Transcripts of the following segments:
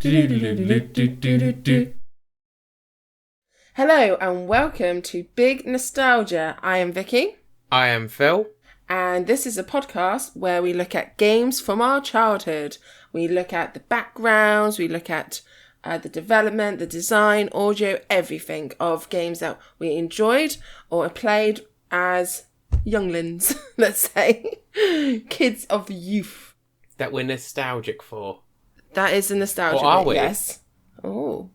Hello and welcome to Big Nostalgia. I am Vicky. I am Phil. And this is a podcast where we look at games from our childhood. We look at the backgrounds, we look at the development, the design, audio, everything of games that we enjoyed or played as younglings, let's say. Kids of youth. That we're nostalgic for. That is a nostalgia. Or are we? Yes. Oh.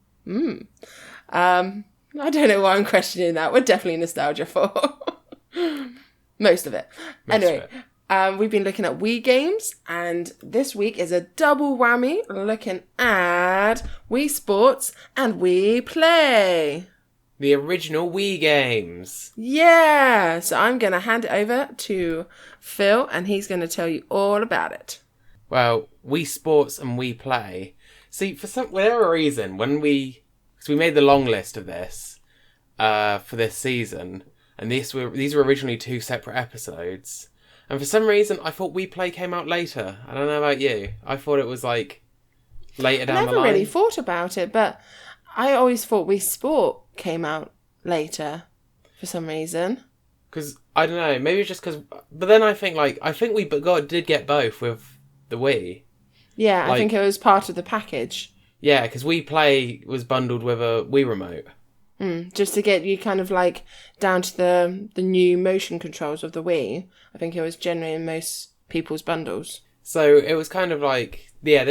I don't know why I'm questioning that. We're definitely nostalgia for most of it. We've been looking at Wii games, and this week is a double whammy looking at Wii Sports and Wii Play. The original Wii games. Yeah. So I'm going to hand it over to Phil, and he's going to tell you all about it. Well, Wii Sports and Wii Play. See, for whatever reason, because we made the long list of this for this season, and these were originally two separate episodes, and for some reason I thought Wii Play came out later. I don't know about you. I thought it was like later down the line. I never really thought about it, but I always thought Wii Sport came out later for some reason. Because I don't know, maybe it's just because. But then I think we did get both with the Wii. Yeah, I think it was part of the package. Yeah, because Wii Play was bundled with a Wii remote. Just to get you kind of like down to the new motion controls of the Wii. I think it was generally in most people's bundles. So it was kind of like, yeah,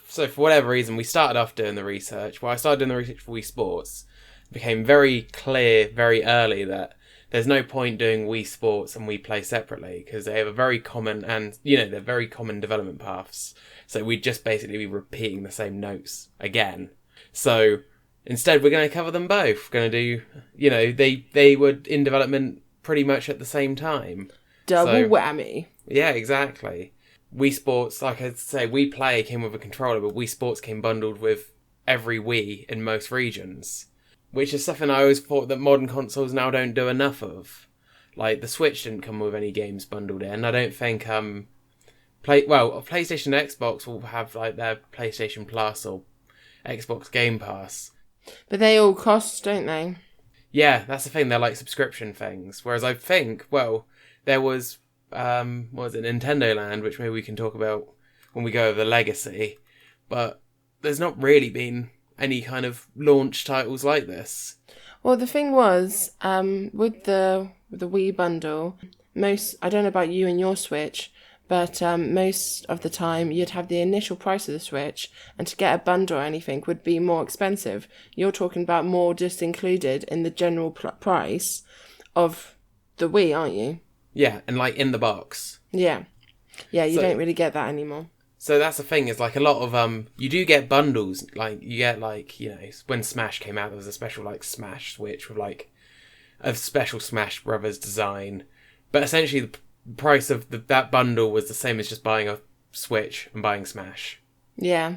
so for whatever reason, we started off doing the research. Well, I started doing the research for Wii Sports. It became very clear very early that there's no point doing Wii Sports and Wii Play separately because they have a very common they're very common development paths. So we'd just basically be repeating the same notes again. So instead, we're going to cover them both. We're going to do, they were in development pretty much at the same time. Double whammy. Yeah, exactly. Wii Sports, like I say, Wii Play came with a controller, but Wii Sports came bundled with every Wii in most regions. Which is something I always thought that modern consoles now don't do enough of. Like, the Switch didn't come with any games bundled in. I don't think, PlayStation and Xbox will have, like, their PlayStation Plus or Xbox Game Pass. But they all cost, don't they? Yeah, that's the thing. They're, like, subscription things. Whereas I think, there was, Nintendo Land, which maybe we can talk about when we go over the legacy. But there's not really been any kind of launch titles like this. Well, the thing was, with the Wii bundle, I don't know about you and your Switch, but most of the time you'd have the initial price of the Switch, and to get a bundle or anything would be more expensive. You're talking about more just included in the general price of the Wii, aren't you? Yeah, and like in the box. Yeah. Yeah, you don't really get that anymore. So that's the thing, is like a lot of, you do get bundles, like, you get like, when Smash came out, there was a special like Smash Switch with like a special Smash Brothers design. But essentially the price of that bundle was the same as just buying a Switch and buying Smash. Yeah.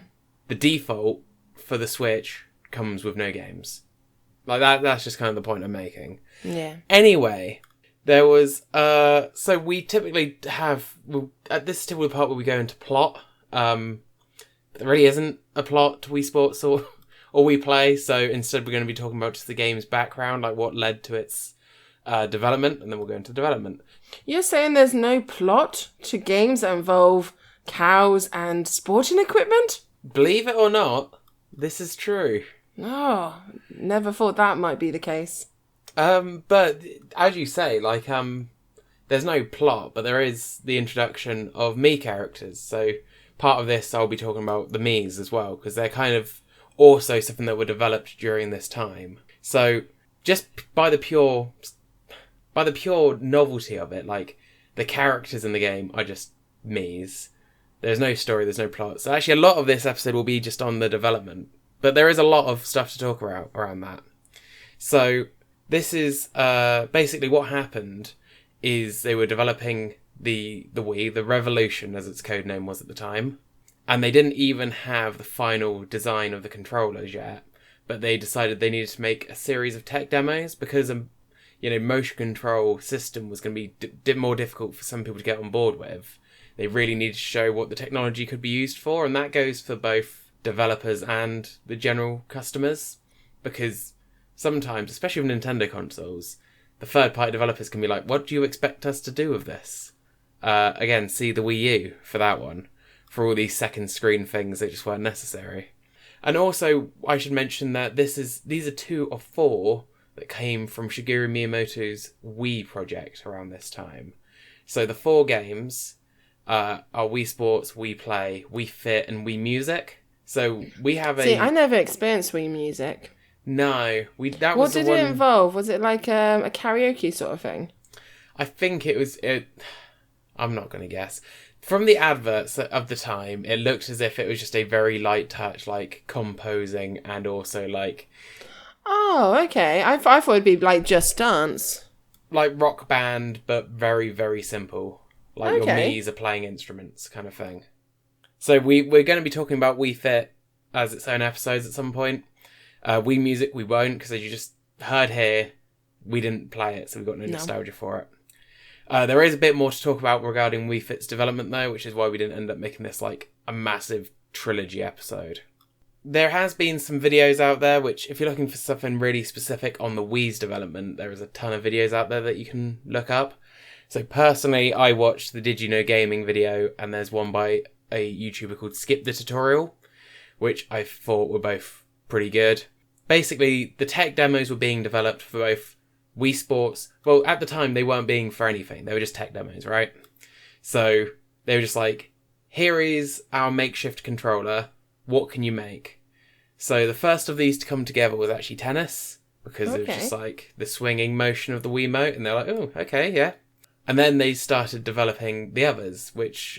The default for the Switch comes with no games. Like that's just kind of the point I'm making. Yeah. Anyway, there was, so we typically have, at this typical part where we go into plot, there really isn't a plot to Wii Sports or Wii Play, so instead we're going to be talking about just the game's background, like what led to its development, and then we'll go into development. You're saying there's no plot to games that involve cows and sporting equipment? Believe it or not, this is true. Oh, never thought that might be the case. But as you say, like, there's no plot, but there is the introduction of Mii characters, so part of this I'll be talking about the Miis as well, because they're kind of also something that were developed during this time. So just by the pure novelty of it, like the characters in the game are just Miis. There's no story, there's no plot. So actually a lot of this episode will be just on the development, but there is a lot of stuff to talk about around that. So this is basically what happened is they were developing the Wii, the Revolution as its code name was at the time, and they didn't even have the final design of the controllers yet, but they decided they needed to make a series of tech demos because motion control system was going to be more difficult for some people to get on board with. They really needed to show what the technology could be used for, and that goes for both developers and the general customers, because sometimes, especially with Nintendo consoles, the third-party developers can be like, what do you expect us to do with this? Again, see the Wii U for that one, for all these second screen things that just weren't necessary. And also, I should mention that these are 2 of 4 that came from Shigeru Miyamoto's Wii project around this time. So the 4 games are Wii Sports, Wii Play, Wii Fit, and Wii Music. So we have See, I never experienced Wii Music. No, that what was did it involve? Was it like a karaoke sort of thing? I think it was. I'm not going to guess. From the adverts of the time, it looked as if it was just a very light touch, like composing and also like. Oh, okay. I thought it'd be like Just Dance. Like rock band, but very, very simple. Like your Okay. Mii's are playing instruments kind of thing. So we're going to be talking about Wii Fit as its own episodes at some point. Wii Music we won't, because as you just heard here, we didn't play it, so we've got no nostalgia for it. There is a bit more to talk about regarding Wii Fit's development though, which is why we didn't end up making this like a massive trilogy episode. There has been some videos out there, which if you're looking for something really specific on the Wii's development, there is a ton of videos out there that you can look up. So personally, I watched the Did You Know Gaming video, and there's one by a YouTuber called Skip the Tutorial, which I thought were both pretty good. Basically, the tech demos were being developed for both Wii Sports. Well, at the time, they weren't being for anything. They were just tech demos, right? So they were just like, here is our makeshift controller. What can you make? So the first of these to come together was actually tennis, because it was just like the swinging motion of the Wiimote, and they're like, oh, okay, yeah. And then they started developing the others, which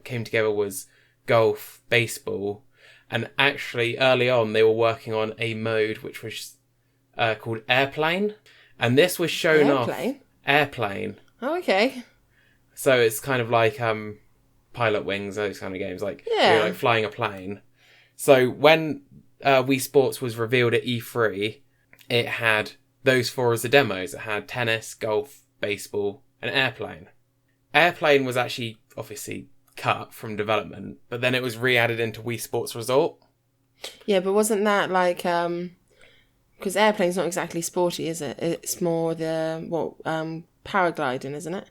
came together was golf, baseball, and actually early on they were working on a mode which was called Airplane, and this was shown off. Airplane. Oh, okay. So it's kind of like Pilot Wings, those kind of games, like you're like flying a plane. So when Wii Sports was revealed at E3, it had those 4 as the demos. It had tennis, golf, baseball, and Airplane. Airplane was actually obviously cut from development, but then it was re-added into Wii Sports Resort. Yeah, but wasn't that like because Airplane's not exactly sporty, is it? It's more the paragliding, isn't it?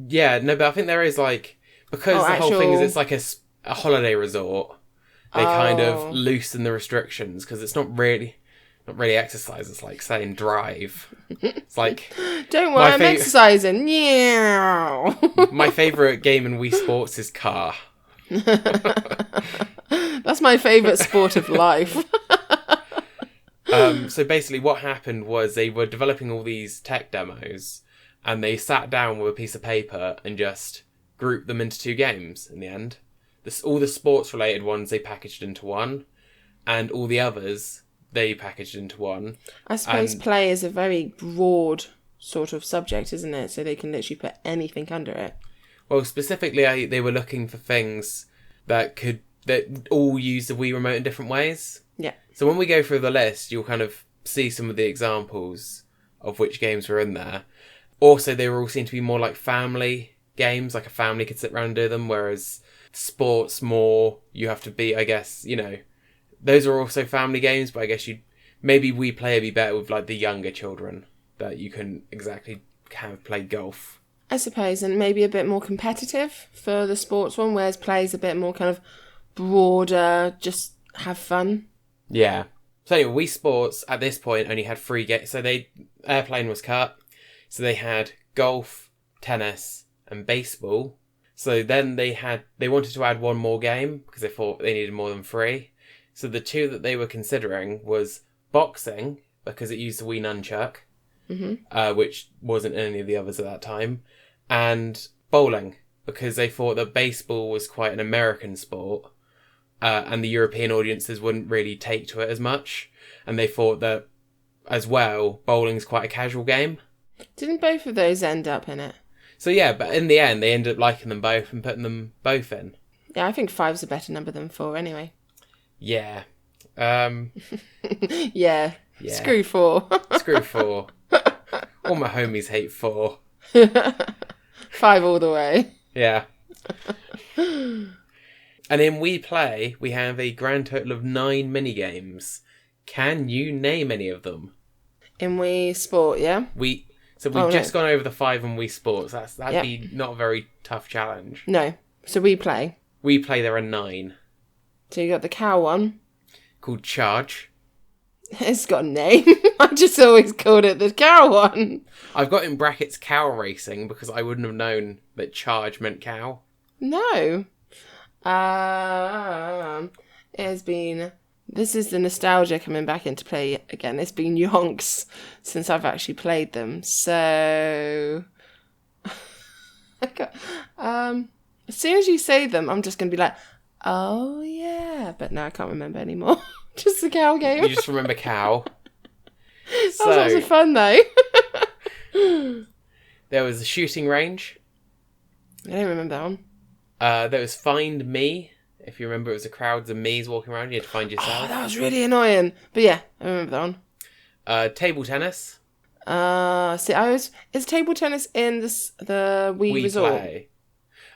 Yeah, no, but I think there is like, because the whole thing is it's like a holiday resort. They kind of loosen the restrictions because it's not really exercise. It's like saying drive. It's like, don't worry, I'm exercising. Yeah. My favourite game in Wii Sports is car. That's my favourite sport of life. So basically what happened was they were developing all these tech demos, and they sat down with a piece of paper and just grouped them into 2 games in the end. All the sports related ones they packaged into one, and all the others they packaged into one. I suppose play is a very broad sort of subject, isn't it? So they can literally put anything under it. Well, specifically, they were looking for things that all use the Wii remote in different ways. Yeah. So when we go through the list, you'll kind of see some of the examples of which games were in there. Also, they were all seen to be more like family games, like a family could sit around and do them, whereas sports more, you have to be, I guess, those are also family games, but I guess maybe Wii Play would be better with like the younger children that you can exactly have play golf. I suppose, and maybe a bit more competitive for the sports one, whereas Play's a bit more kind of broader, just have fun. Yeah. So anyway, Wii Sports at this point only had 3 games. So Airplane was cut. So they had golf, tennis, and baseball. So then they wanted to add one more game because they thought they needed more than 3. So the 2 that they were considering was boxing, because it used the Wii Nunchuck, which wasn't in any of the others at that time, and bowling, because they thought that baseball was quite an American sport, and the European audiences wouldn't really take to it as much, and they thought that, as well, bowling's quite a casual game. Didn't both of those end up in it? So yeah, but in the end, they ended up liking them both and putting them both in. Yeah, I think 5's a better number than 4 anyway. Yeah. Yeah. Screw 4. Screw 4. All my homies hate 4. 5 all the way. Yeah. And in We Play, we have a grand total of 9 mini-games. Can you name any of them? In Wii Sport, yeah? We've just gone over the 5 on Wii Sports. That'd be not a very tough challenge. No. So We Play. We Play, there are 9. So you got the cow one. Called Charge. It's got a name. I just always called it the cow one. I've got in brackets cow racing because I wouldn't have known that charge meant cow. No. It has been... This is the nostalgia coming back into play again. It's been yonks since I've actually played them. So... as soon as you say them, I'm just going to be like, oh yeah. But no, I can't remember anymore. Just the cow game. You just remember cow. That was lots of fun though. There was a shooting range. I don't remember that one. There was Find Me. If you remember, it was a crowds of me's walking around. You had to find yourself. Oh, that was really annoying. But yeah, I remember that one. Table tennis. Is table tennis in the Wii Resort? Play.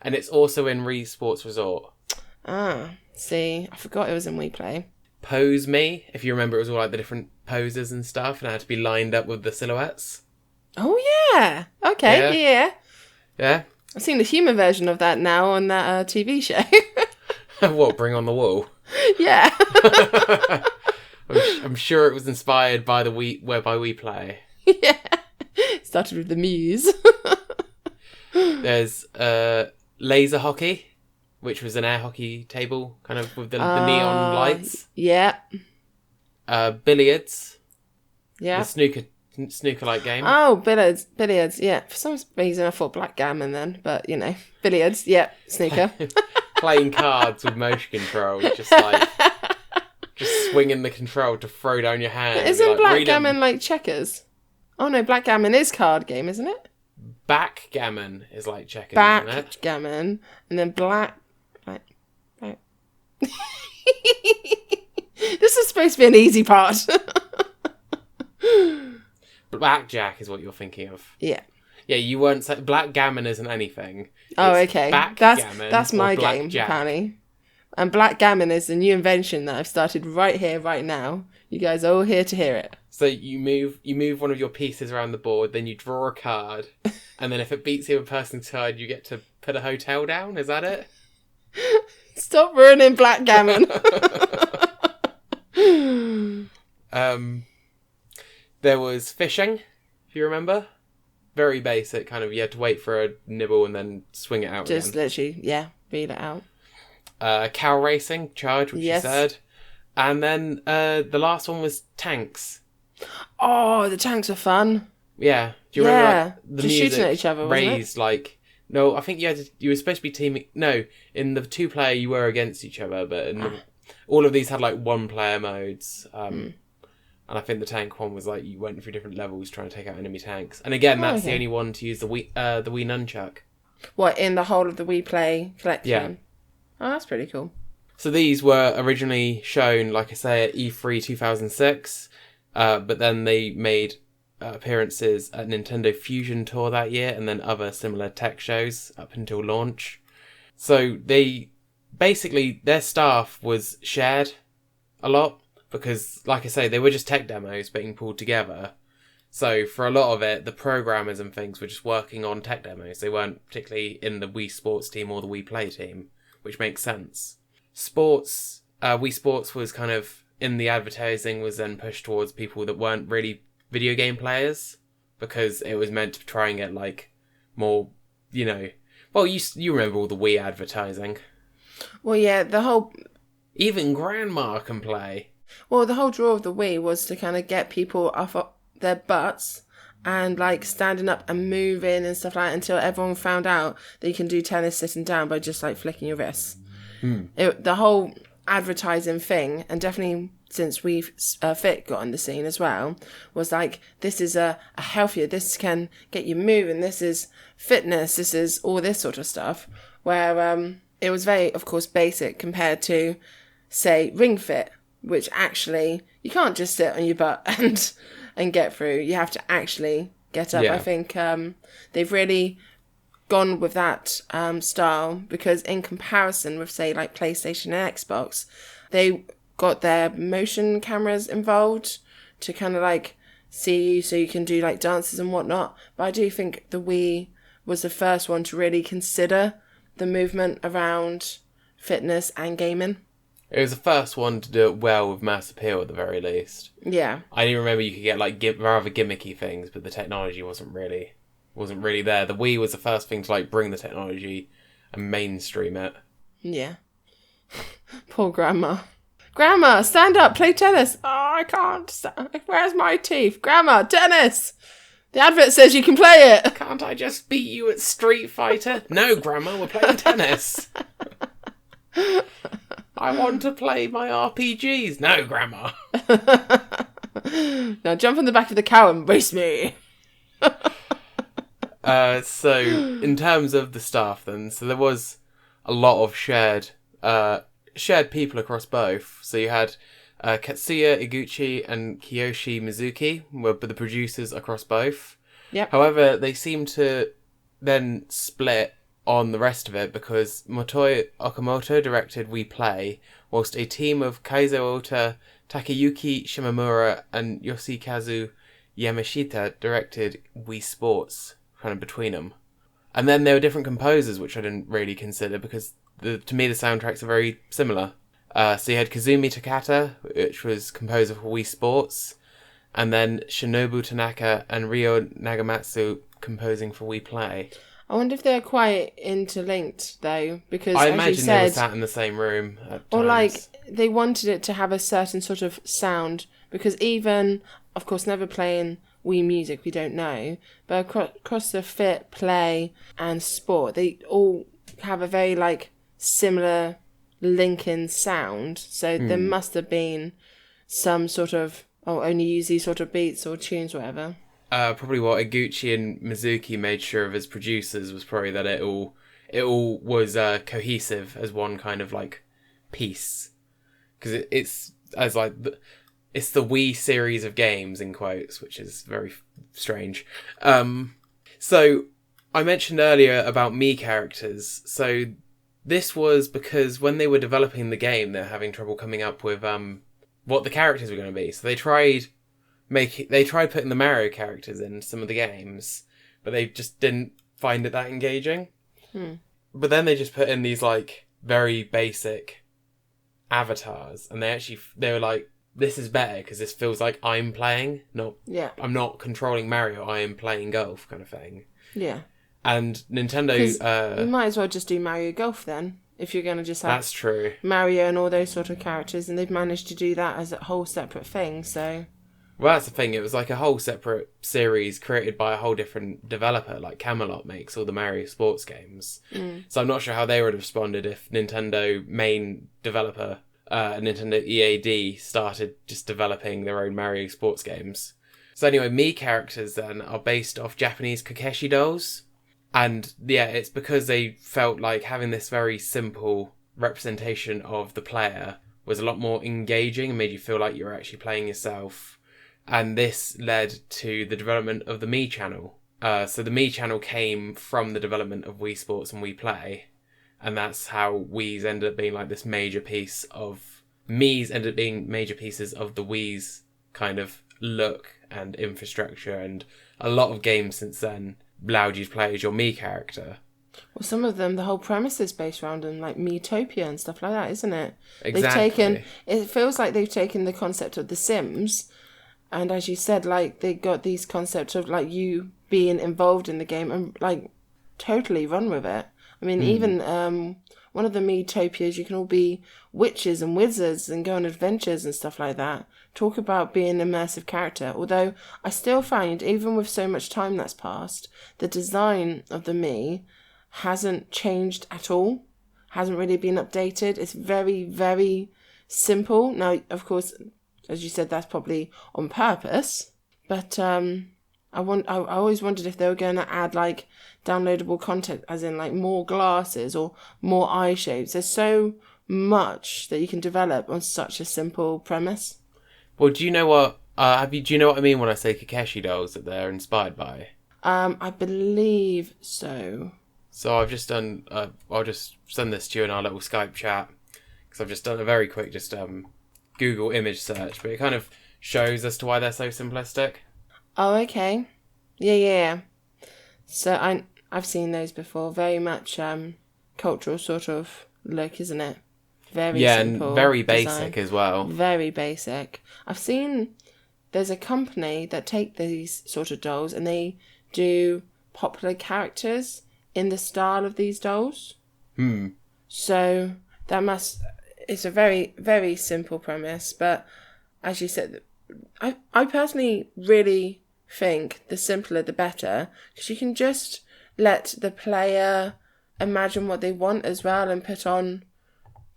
And it's also in Wii Sports Resort. See, I forgot it was in Wii Play. Pose Me. If you remember, it was all like the different poses and stuff, and it had to be lined up with the silhouettes. Oh yeah. Okay. Yeah. I've seen the human version of that now on that TV show. What? Bring on the Wall. Yeah. I'm sure it was inspired by the We Play. Yeah. Started with the Muse. There's laser hockey, which was an air hockey table, kind of with the neon lights. Yeah. Billiards. Yeah. The snooker-like game. Oh, billiards. Yeah. For some reason, I thought backgammon then, but billiards. Yeah, snooker. Playing cards with motion control, just swinging the control to throw down your hand. Isn't backgammon like checkers? Oh no, backgammon is card game, isn't it? Backgammon is like checkers, isn't it? Backgammon, and then black. This is supposed to be an easy part. Blackjack is what you're thinking of. Yeah. Yeah, you weren't saying... Blackgammon isn't anything. Oh, okay. That's my game, Jack. apparently. And Blackgammon is a new invention that I've started right here, right now. You guys are all here to hear it. So you move one of your pieces around the board, then you draw a card, and then if it beats the other person's card, you get to put a hotel down? Is that it? Stop ruining Blackgammon. There was fishing, if you remember. Very basic, kind of, you had to wait for a nibble and then swing it out Just again. literally, read it out. Cow racing, charge, which you said. And then the last one was tanks. Oh, the tanks are fun. Yeah. Do you remember the just music shooting at each other, wasn't raised it? No, I think you were supposed to be teaming... No, in the 2-player you were against each other, but all of these had 1-player modes. And I think the tank one was you went through different levels trying to take out enemy tanks. And again, that's the only one to use the Wii nunchuck. What, in the whole of the Wii Play collection? Yeah. Oh, that's pretty cool. So these were originally shown, like I say, at E3 2006, but then they made appearances at Nintendo Fusion Tour that year, and then other similar tech shows up until launch. So basically their staff was shared a lot, because, like I say, they were just tech demos being pulled together. So for a lot of it, the programmers and things were just working on tech demos. They weren't particularly in the Wii Sports team or the Wii Play team, which makes sense. Wii Sports was kind of, in the advertising, was then pushed towards people that weren't really video game players, because it was meant to try and get, more, well, you remember all the Wii advertising. Well, yeah, Even Grandma can play. Well, the whole draw of the Wii was to kind of get people off their butts and standing up and moving and stuff like that, until everyone found out that you can do tennis sitting down by just flicking your wrists. The whole advertising thing, and definitely since Fit got on the scene as well, was this is a healthier, this can get you moving, this is fitness, this is all this sort of stuff, where it was very, of course, basic compared to, say, Ring Fit, which actually you can't just sit on your butt and get through. You have to actually get up. Yeah. I think they've really gone with that style because in comparison with, say, like PlayStation and Xbox, they got their motion cameras involved to kind of like see you so you can do like dances and whatnot. But I do think the Wii was the first one to really consider the movement around fitness and gaming. It was the first one to do it well with mass appeal at the very least. Yeah. I didn't remember you could get like rather gimmicky things, but the technology wasn't really there. The Wii was the first thing to like bring the technology and mainstream it. Yeah. Poor Grandma. Grandma, stand up, play tennis. Oh, I can't. Where's my teeth? Grandma, tennis. The advert says you can play it. Can't I just beat you at Street Fighter? No, Grandma, we're playing tennis. I want to play my RPGs. No, Grandma. Now jump on the back of the cow and race me. So, in terms of the staff then, so there was a lot of shared people across both. So you had Katsuya Iguchi and Kiyoshi Mizuki were the producers across both. Yep. However, they seem to then split on the rest of it because Motoi Okamoto directed We Play, whilst a team of Kaizo Ota, Takeyuki Shimamura and Yoshikazu Yamashita directed Wii Sports, kind of between them. And then there were different composers, which I didn't really consider because to me the soundtracks are very similar. So you had Kazumi Takata, which was composer for Wii Sports, and then Shinobu Tanaka and Ryo Nagamatsu composing for Wii Play. I wonder if they're quite interlinked though, because I as imagine you said, they were sat in the same room at or times. like they wanted it to have a certain sort of sound, because even, of course, never playing Wii music, we don't know, but across the Fit, Play and Sport, they all have a very like similar linking sound, so there must have been some sort of, only use these sort of beats or tunes, whatever. Probably what Iguchi and Mizuki made sure of as producers was probably that it all was cohesive as one kind of like piece, because it's as like it's the Wii series of games in quotes, which is very strange. So I mentioned earlier about Mii characters. So this was because when they were developing the game, they're having trouble coming up with what the characters were going to be. So they tried putting the Mario characters in some of the games, but they just didn't find it that engaging. But then they just put in these like very basic avatars, and they were like, this is better because this feels like I'm playing, I'm not controlling Mario, I am playing golf kind of thing. Yeah. And Nintendo... you might as well just do Mario Golf then, if you're going to just have that's true. Mario and all those sort of characters, and they've managed to do that as a whole separate thing, so... Well, that's the thing, it was like a whole separate series created by a whole different developer, like Camelot makes all the Mario sports games. So I'm not sure how they would have responded if Nintendo main developer, Nintendo EAD, started just developing their own Mario sports games. So anyway, Mii characters then are based off Japanese Kokeshi dolls. And yeah, it's because they felt like having this very simple representation of the player was a lot more engaging and made you feel like you were actually playing yourself. And this led to the development of the Mii channel. So the Mii channel came from the development of Wii Sports and Wii Play. And that's how Wii's ended up being like this major piece of... Mii's ended up being major pieces of the Wii's kind of look and infrastructure. And a lot of games since then allowed you to play as your Mii character. Well, some of them, the whole premise is based around them, like Miitopia and stuff like that, isn't it? Exactly. It feels like they've taken the concept of The Sims, and as you said, like, they got these concepts of, like, you being involved in the game and, like, totally run with it. I mean, even one of the Miitopias, you can all be witches and wizards and go on adventures and stuff like that. Talk about being an immersive character. Although I still find, even with so much time that's passed, the design of the Mii hasn't changed at all. Hasn't really been updated. It's very, very simple. Now, of course, as you said, that's probably on purpose. But I always wondered if they were going to add like downloadable content, as in like more glasses or more eye shapes. There's so much that you can develop on such a simple premise. Well, do you know what? Do you know what I mean when I say Kokeshi dolls that they're inspired by? I believe so. So I've just done. I'll just send this to you in our little Skype chat because I've just done a very quick Google image search, but it kind of shows as to why they're so simplistic. Oh, okay. Yeah. So I've seen those before. Very much cultural sort of look, isn't it? Very simple. And very design. basic as well. Very basic. I've seen there's a company that take these sort of dolls and they do popular characters in the style of these dolls. So it's a very, very simple premise, but as you said, I personally really think the simpler the better, because you can just let the player imagine what they want as well and put on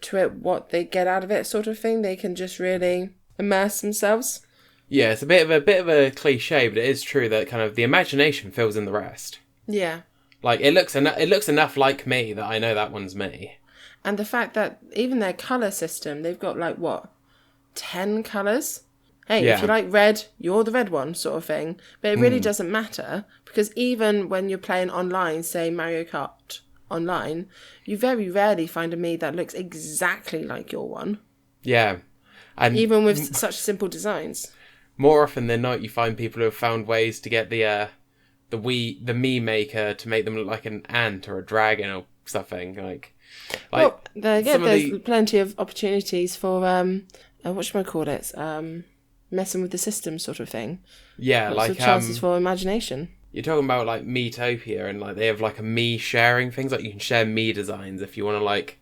to it what they get out of it, sort of thing. They can just really immerse themselves. Yeah, it's a bit of a cliche, but it is true that kind of the imagination fills in the rest. Yeah. Like it looks enough like me that I know that one's me. And the fact that even their colour system, they've got 10 colours? Hey, if you like red, you're the red one, sort of thing. But it really doesn't matter, because even when you're playing online, say Mario Kart online, you very rarely find a Mii that looks exactly like your one. Yeah. And even with such simple designs. More often than not, you find people who have found ways to get the Mii maker to make them look like an ant or a dragon or something. Well, there's plenty of opportunities for messing with the system sort of thing. Yeah, lots of chances for imagination. You're talking about Miitopia, and they have a Mii sharing things. You can share Mii designs if you want to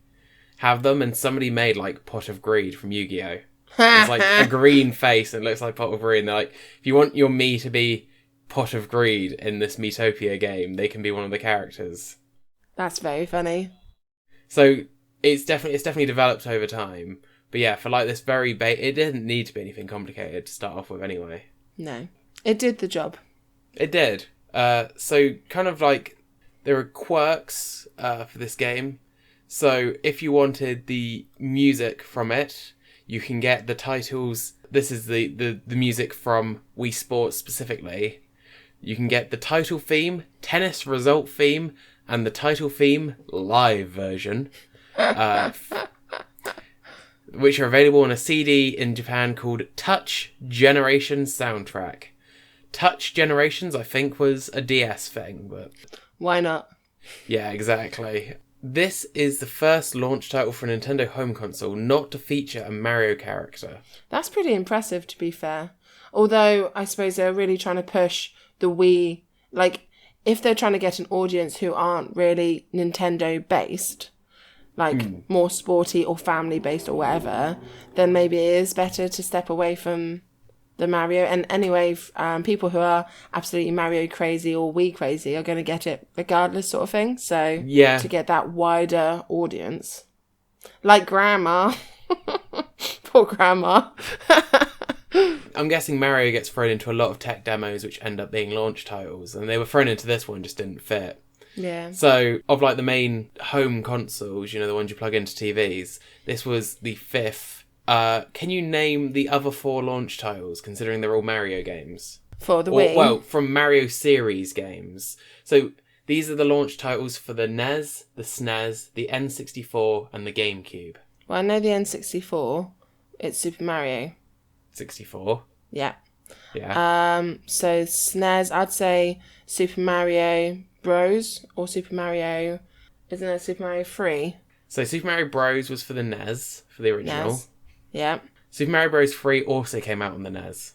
have them. And somebody made Pot of Greed from Yu-Gi-Oh. It's a green face and it looks like Pot of Greed. And they're if you want your Mii to be Pot of Greed in this Miitopia game, they can be one of the characters. That's very funny. So it's definitely developed over time. But yeah, for this very it didn't need to be anything complicated to start off with anyway. No. It did the job. It did. So kind of there are quirks for this game. So if you wanted the music from it, you can get the titles. This is the music from Wii Sports specifically. You can get the title theme, tennis result theme, and the title theme live version. Which are available on a CD in Japan called Touch Generation Soundtrack. Touch Generations, I think, was a DS thing, but... Why not? Yeah, exactly. This is the first launch title for a Nintendo home console not to feature a Mario character. That's pretty impressive, to be fair. Although, I suppose they're really trying to push the Wii... if they're trying to get an audience who aren't really Nintendo-based... more sporty or family-based or whatever, then maybe it is better to step away from the Mario. And anyway, people who are absolutely Mario crazy or Wii crazy are going to get it regardless, sort of thing. So, yeah, to get that wider audience. Like Grandma. Poor Grandma. I'm guessing Mario gets thrown into a lot of tech demos which end up being launch titles, and they were thrown into this one, just didn't fit. Yeah. So, of the main home consoles, the ones you plug into TVs, this was the fifth. Can you name the other four launch titles, considering they're all Mario games? For the Wii? Well, from Mario series games. So, these are the launch titles for the NES, the SNES, the N64, and the GameCube. Well, I know the N64. It's Super Mario. 64? Yeah. Yeah. So, SNES, I'd say Super Mario Bros. Or Super Mario... Isn't it Super Mario 3? So Super Mario Bros. Was for the NES, for the original. NES. Yeah. Super Mario Bros. 3 also came out on the NES.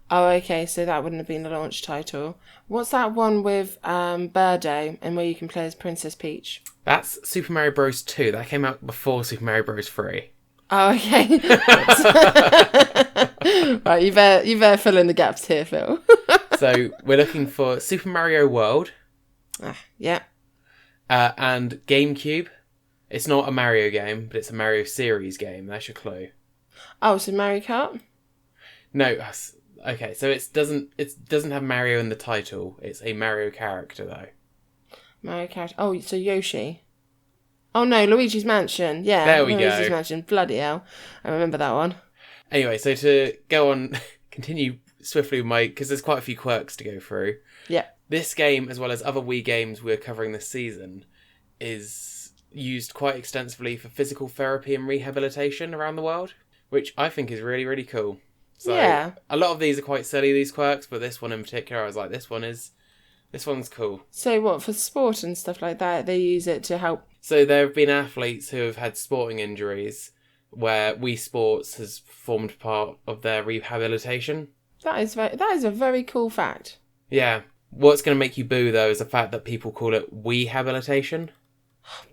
Oh, okay, so that wouldn't have been the launch title. What's that one with Birdo, and where you can play as Princess Peach? That's Super Mario Bros. 2. That came out before Super Mario Bros. 3. Oh, okay. Right, you better fill in the gaps here, Phil. So we're looking for Super Mario World. Yeah. And GameCube. It's not a Mario game, but it's a Mario series game. That's your clue. Oh, so Mario Kart? No. Okay, so it doesn't have Mario in the title. It's a Mario character though. Mario Kart. Oh, so Yoshi. Oh no, Luigi's Mansion. Yeah, there we Luigi's go. Mansion. Bloody hell, I remember that one. Anyway, so to go on, continue swiftly with because there's quite a few quirks to go through. Yeah. This game, as well as other Wii games we're covering this season, is used quite extensively for physical therapy and rehabilitation around the world, which I think is really, really cool. So Yeah. a lot of these are quite silly, these quirks, but this one in particular, I was like, this one's cool. So what, for sport and stuff like that, they use it to help? So there have been athletes who have had sporting injuries where Wii Sports has formed part of their rehabilitation. That is a very cool fact. Yeah. What's going to make you boo, though, is the fact that people call it Wii-habilitation.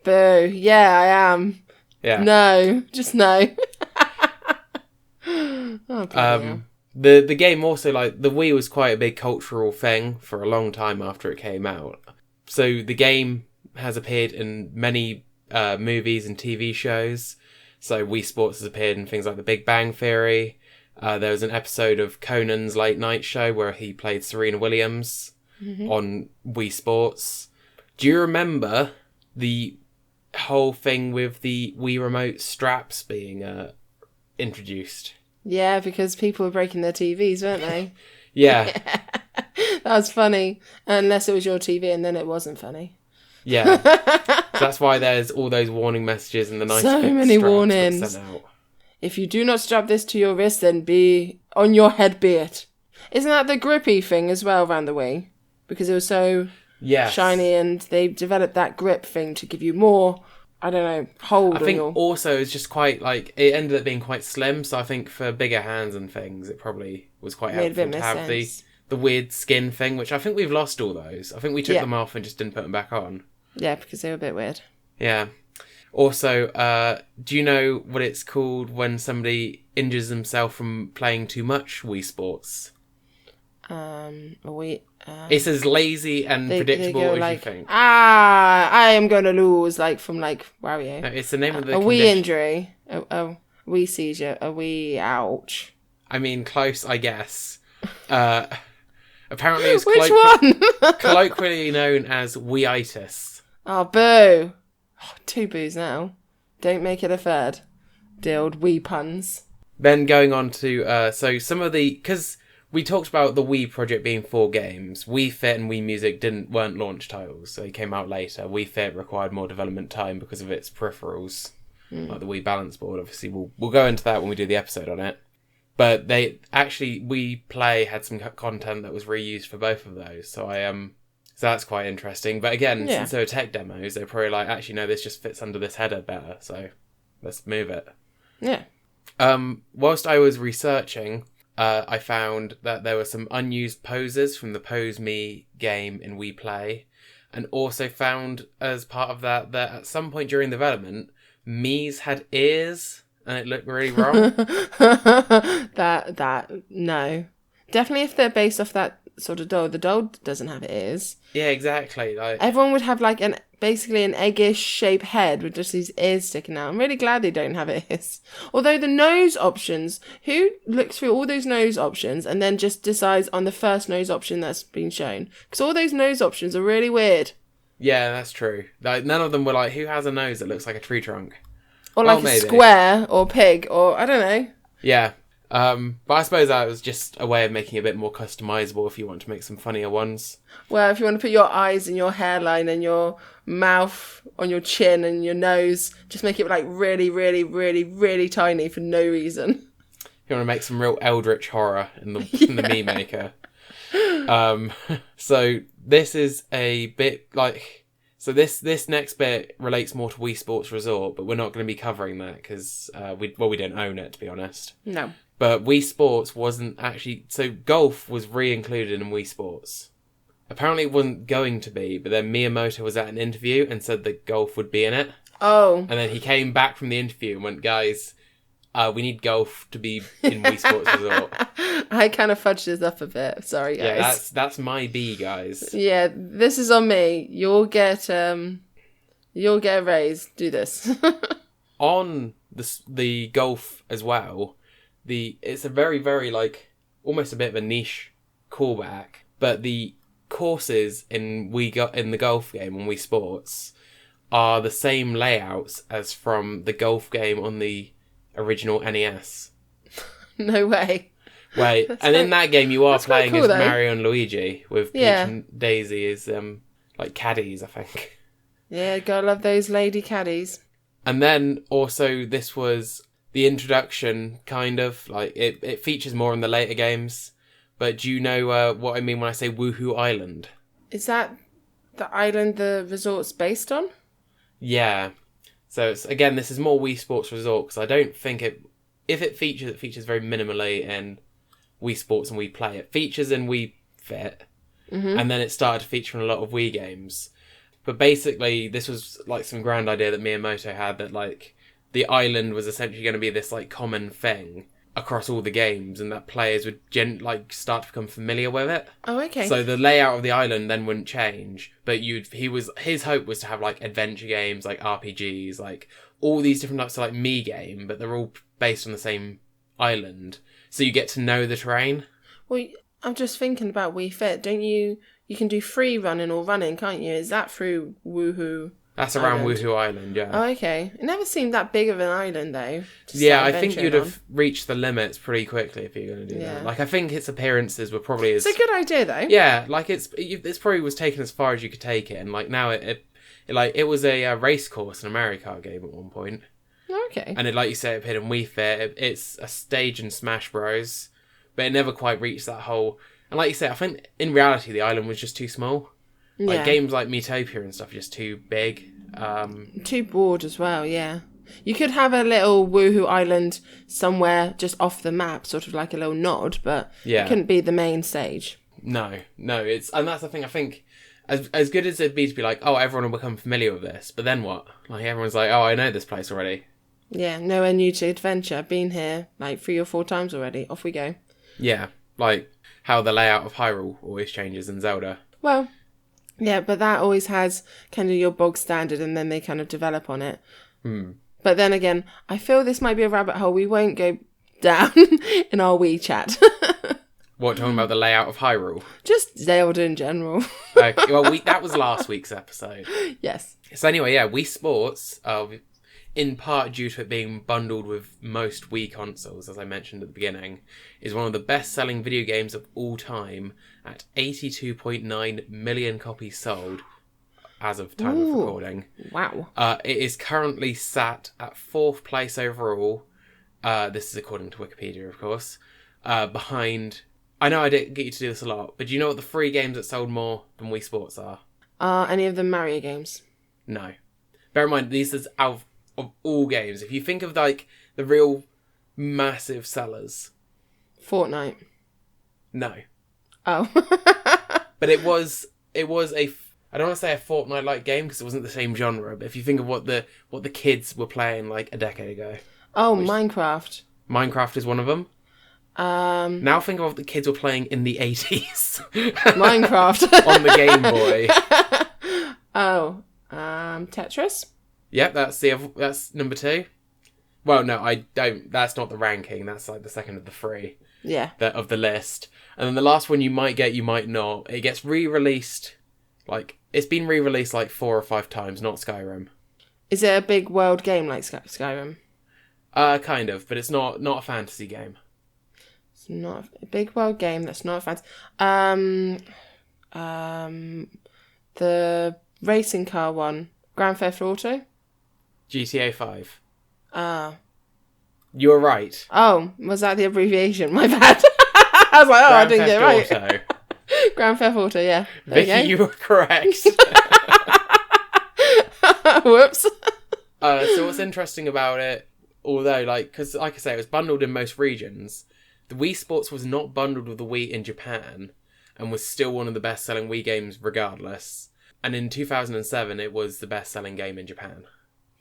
Boo. Yeah, I am. Yeah. No. Just no. Oh, bloody hell. The game also, like, the Wii was quite a big cultural thing for a long time after it came out. So the game has appeared in many movies and TV shows. So Wii Sports has appeared in things like The Big Bang Theory. There was an episode of Conan's Late Night Show where he played Serena Williams on Wii Sports. Do you remember the whole thing with the Wii Remote straps being introduced? Yeah, because people were breaking their TVs, weren't they? Yeah. That was funny. Unless it was your TV, and then it wasn't funny. Yeah. So that's why there's all those warning messages and the nice So fit many straps warnings. that sent out. If you do not strap this to your wrist, then be on your head be it. Isn't that the grippy thing as well around the Wii? Because it was so shiny, and they developed that grip thing to give you more, I don't know, hold. I think also it's just quite, like, it ended up being quite slim, so I think for bigger hands and things, it probably was quite helpful to have the weird skin thing, which I think we've lost all those. I think we took them off and just didn't put them back on. Yeah, because they were a bit weird. Yeah. Also, do you know what it's called when somebody injures themselves from playing too much Wii Sports? It's as lazy and predictable as you think. I am going to lose, like from like Wario. No, it's the name of the Wii injury, a Wii seizure, a Wii ouch. I mean, close, I guess. Apparently, it's Which one? colloquially known as Wii-itis. Oh, boo! Oh, 2 boos now. Don't make it a third. The old Wii puns. Then going on to so some of the, because we talked about the Wii project being 4 games. Wii Fit and Wii Music weren't launch titles, so they came out later. Wii Fit required more development time because of its peripherals, like the Wii Balance Board. Obviously, we'll go into that when we do the episode on it. But Wii Play had some content that was reused for both of those. So so that's quite interesting. But again, since they were tech demos, they're probably like, actually, no, this just fits under this header better. So let's move it. Yeah. Whilst I was researching, I found that there were some unused poses from the Pose Me game in Wii Play. And also found as part of that at some point during development, Mii's had ears. And it looked really wrong. No. Definitely if they're based off that sort of doll. The doll doesn't have ears. Yeah, exactly. Everyone would have like basically an eggish shaped head with just these ears sticking out. I'm really glad they don't have ears. Although the nose options, who looks through all those nose options and then just decides on the first nose option that's been shown? Because all those nose options are really weird. Yeah, that's true. Like, none of them were like, who has a nose that looks like a tree trunk? Or like a square or pig or I don't know. Yeah. But I suppose that was just a way of making it a bit more customizable if you want to make some funnier ones. Well, if you want to put your eyes and your hairline and your mouth on your chin and your nose, just make it like really, really, really, really tiny for no reason. You want to make some real eldritch horror in the Mii Maker. So this is a bit like... So this next bit relates more to Wii Sports Resort, but we're not going to be covering that because we don't own it, to be honest. No. But Wii Sports wasn't actually... So golf was re-included in Wii Sports. Apparently it wasn't going to be, but then Miyamoto was at an interview and said that golf would be in it. Oh. And then he came back from the interview and went, guys, we need golf to be in Wii Sports Resort. I kind of fudged this up a bit. Sorry, guys. Yeah, that's my B, guys. Yeah, this is on me. You'll get a raise. Do this. On the golf as well, it's a very, very, like, almost a bit of a niche callback, but the courses in the golf game on Wii Sports are the same layouts as from the golf game on the original NES. No way. Wait, and in that game you are playing cool, as Mario and Luigi with Peach and Daisy as like caddies, I think. Yeah, gotta love those lady caddies. And then also this was the introduction, kind of. Like, it features more in the later games. But do you know what I mean when I say Woohoo Island? Is that the island the resort's based on? Yeah. So, again, this is more Wii Sports Resort, because I don't think it features very minimally in Wii Sports and Wii Play. It features in Wii Fit, and then it started to feature in a lot of Wii games. But basically, this was like some grand idea that Miyamoto had, that like the island was essentially going to be this like common thing across all the games, and that players would start to become familiar with it. Oh, okay. So the layout of the island then wouldn't change, but his hope was to have like adventure games, like RPGs, like all these different types of like Mii game, but they're all based on the same island, so you get to know the terrain. Well, I'm just thinking about Wii Fit. Don't you can do free running or running, can't you? Is that through Woohoo? That's around Woohoo Island, yeah. Oh, okay. It never seemed that big of an island, though. Yeah, I think you'd have reached the limits pretty quickly if you're going to do Yeah. that. Like, I think its appearances were probably It's a good idea, though. Yeah, like, it's probably was taken as far as you could take it, and, like, now it was a race course in a Mario Kart game at one point. Okay. And it, like you say, it appeared in Wii Fit. It's a stage in Smash Bros, but it never quite reached that whole... And like you say, I think, in reality, the island was just too small. Like, Yeah. games like Miitopia and stuff are just too big. Too broad as well, yeah. You could have a little Woohoo Island somewhere just off the map, sort of like a little nod, but Yeah. it couldn't be the main stage. No, and that's the thing. I think as good as it'd be to be like, oh, everyone will become familiar with this, but then what? Like, everyone's like, oh, I know this place already. Yeah, nowhere new to adventure. Been here like 3 or 4 times already. Off we go. Yeah, like how the layout of Hyrule always changes in Zelda. Well, yeah, but that always has kind of your bog standard, and then they kind of develop on it. But then again, I feel this might be a rabbit hole we won't go down in our Wii chat. What, talking about the layout of Hyrule? Just Zelda in general. Okay, well, that was last week's episode. Yes. So anyway, yeah, Wii Sports, in part due to it being bundled with most Wii consoles, as I mentioned at the beginning, is one of the best-selling video games of all time at 82.9 million copies sold as of time of recording. Wow. It is currently sat at 4th place overall. This is according to Wikipedia, of course. Behind... I know I didn't get you to do this a lot, but do you know what the 3 games that sold more than Wii Sports are? Are any of them Mario games? No. Bear in mind, these is out of all games. If you think of, like, the real massive sellers. Fortnite. No. Oh. But it was a... I don't want to say a Fortnite-like game, because it wasn't the same genre, but if you think of what the kids were playing, like, a decade ago. Oh, Minecraft. Minecraft is one of them. Now think of what the kids were playing in the 80s. Minecraft. On the Game Boy. Oh. Tetris? Yep, that's number 2. Well, no, I don't. That's not the ranking. That's like the second of the 3 Yeah. of the list. And then the last one you might get, you might not. It gets re-released. Like, it's been re-released like 4 or 5 times, not Skyrim. Is it a big world game like Skyrim? Kind of, but it's not a fantasy game. It's not a big world game that's not a fantasy. The racing car one. Grand Theft Auto? GTA 5. Ah. You were right. Oh, was that the abbreviation? My bad. I was like, oh, I didn't get it right. Auto. Grand Theft Auto, yeah. There Vicky, you were correct. Whoops. So what's interesting about it, although, like, because, like I say, it was bundled in most regions, the Wii Sports was not bundled with the Wii in Japan, and was still one of the best-selling Wii games regardless. And in 2007, it was the best-selling game in Japan.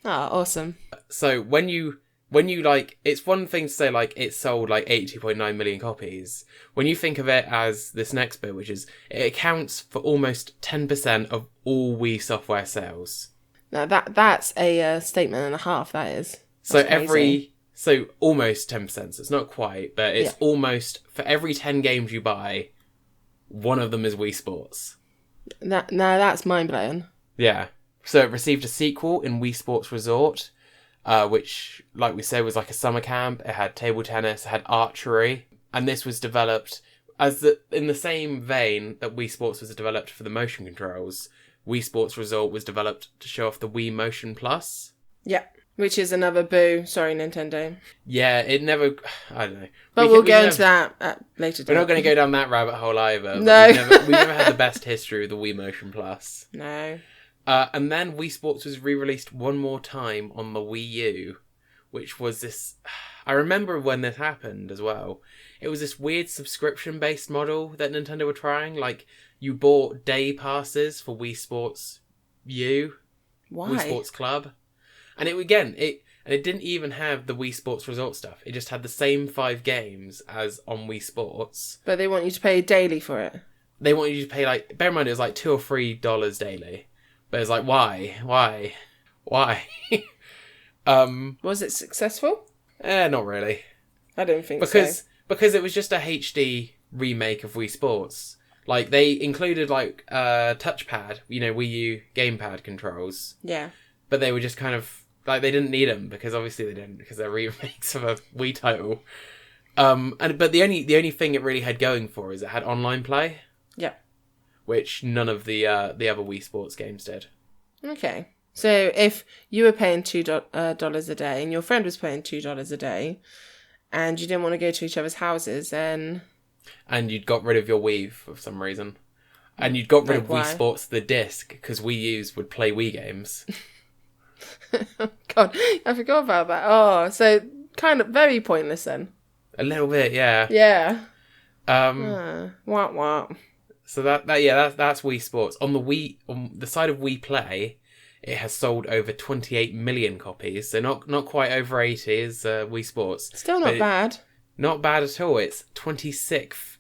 Oh, awesome. So when you like, it's one thing to say, like, it sold, like, 82.9 million copies. When you think of it as this next bit, which is, it accounts for almost 10% of all Wii software sales. Now, that's a statement and a half, that is. That's crazy. So almost 10%, so it's not quite, but it's almost, for every 10 games you buy, one of them is Wii Sports. Now, that's mind-blowing. Yeah. So it received a sequel in Wii Sports Resort, which, like we said, was like a summer camp. It had table tennis, it had archery, and this was developed in the same vein that Wii Sports was developed for the motion controls, Wii Sports Resort was developed to show off the Wii Motion Plus. Yeah. Which is another boo. Sorry, Nintendo. Yeah, it never... I don't know. But we'll go into that at later date. We're not going to go down that rabbit hole either. No. We've never had the best history with the Wii Motion Plus. No. And then Wii Sports was re-released one more time on the Wii U, which was this... I remember when this happened as well. It was this weird subscription-based model that Nintendo were trying. Like, you bought day passes for Wii Sports U. Why? Wii Sports Club. And it didn't even have the Wii Sports Resort stuff. It just had the same 5 games as on Wii Sports. But they want you to pay daily for it. They want you to pay, like... Bear in mind, it was like $2 or $3 daily. But it's like, why? Was it successful? Not really. I don't think so. Because it was just a HD remake of Wii Sports. Like, they included, like, touchpad, Wii U gamepad controls. Yeah. But they were just kind of... Like, they didn't need them, because obviously they didn't, because they're remakes of a Wii title. But the only thing it really had going for is it had online play. Yeah. Which none of the other Wii Sports games did. Okay. So if you were paying $2 a day and your friend was paying $2 a day and you didn't want to go to each other's houses, then... And you'd got rid of your Wii for some reason. And you'd got rid of why? Wii Sports, the disc, because Wii U's would play Wii games. God, I forgot about that. Oh, so kind of very pointless then. A little bit, yeah. Yeah. Wah. So that's Wii Sports. On the side of Wii Play, it has sold over 28 million copies. So not quite over 80 as Wii Sports. Still not bad. Not bad at all. It's 26th